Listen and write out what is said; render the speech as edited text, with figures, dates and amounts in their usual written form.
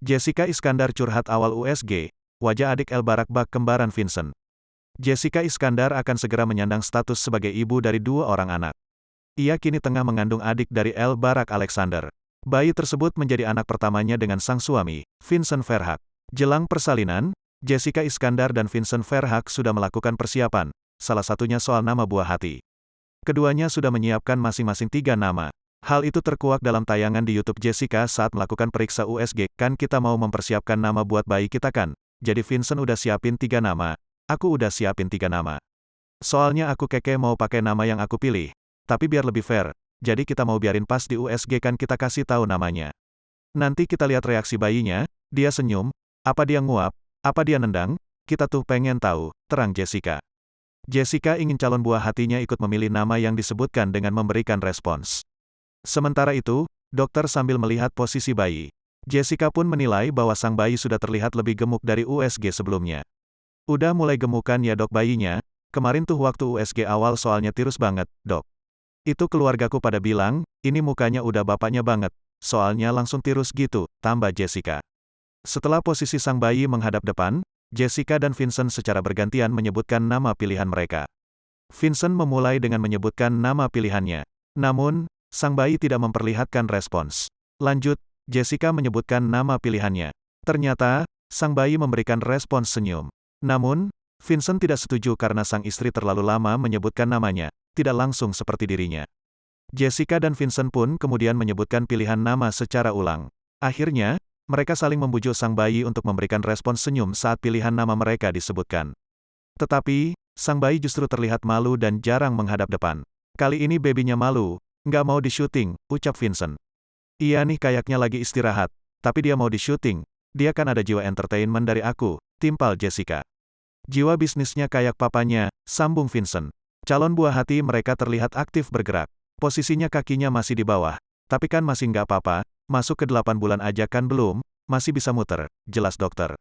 Jessica Iskandar curhat awal USG, wajah adik El Barak bak kembaran Vincent. Jessica Iskandar akan segera menyandang status sebagai ibu dari 2 orang anak. Ia kini tengah mengandung adik dari El Barak Alexander. Bayi tersebut menjadi anak pertamanya dengan sang suami, Vincent Verhaeghe. Jelang persalinan, Jessica Iskandar dan Vincent Verhaeghe sudah melakukan persiapan, salah satunya soal nama buah hati. Keduanya sudah menyiapkan masing-masing 3 nama. Hal itu terkuak dalam tayangan di YouTube Jessica saat melakukan periksa USG. Kan kita mau mempersiapkan nama buat bayi kita kan? Jadi Vincent udah siapin 3 nama. Aku udah siapin 3 nama. Soalnya aku keke mau pakai nama yang aku pilih. Tapi biar lebih fair, jadi kita mau biarin pas di USG kan kita kasih tahu namanya. Nanti kita lihat reaksi bayinya, dia senyum, apa dia nguap, apa dia nendang, kita tuh pengen tahu, terang Jessica. Jessica ingin calon buah hatinya ikut memilih nama yang disebutkan dengan memberikan respons. Sementara itu, dokter sambil melihat posisi bayi. Jessica pun menilai bahwa sang bayi sudah terlihat lebih gemuk dari USG sebelumnya. Udah mulai gemukan ya dok bayinya, kemarin tuh waktu USG awal soalnya tirus banget, dok. Itu keluargaku pada bilang, ini mukanya udah bapaknya banget, soalnya langsung tirus gitu, tambah Jessica. Setelah posisi sang bayi menghadap depan, Jessica dan Vincent secara bergantian menyebutkan nama pilihan mereka. Vincent memulai dengan menyebutkan nama pilihannya. Namun, sang bayi tidak memperlihatkan respons. Lanjut, Jessica menyebutkan nama pilihannya. Ternyata, sang bayi memberikan respons senyum. Namun, Vincent tidak setuju karena sang istri terlalu lama menyebutkan namanya, tidak langsung seperti dirinya. Jessica dan Vincent pun kemudian menyebutkan pilihan nama secara ulang. Akhirnya, mereka saling membujuk sang bayi untuk memberikan respons senyum saat pilihan nama mereka disebutkan. Tetapi, sang bayi justru terlihat malu dan jarang menghadap depan. Kali ini babynya malu, nggak mau di-syuting, ucap Vincent. Iya nih kayaknya lagi istirahat, tapi dia mau di-syuting, dia kan ada jiwa entertainment dari aku, timpal Jessica. Jiwa bisnisnya kayak papanya, sambung Vincent. Calon buah hati mereka terlihat aktif bergerak. Posisinya kakinya masih di bawah. Tapi kan masih nggak apa-apa, masuk ke 8 bulan aja kan belum, masih bisa muter, jelas dokter.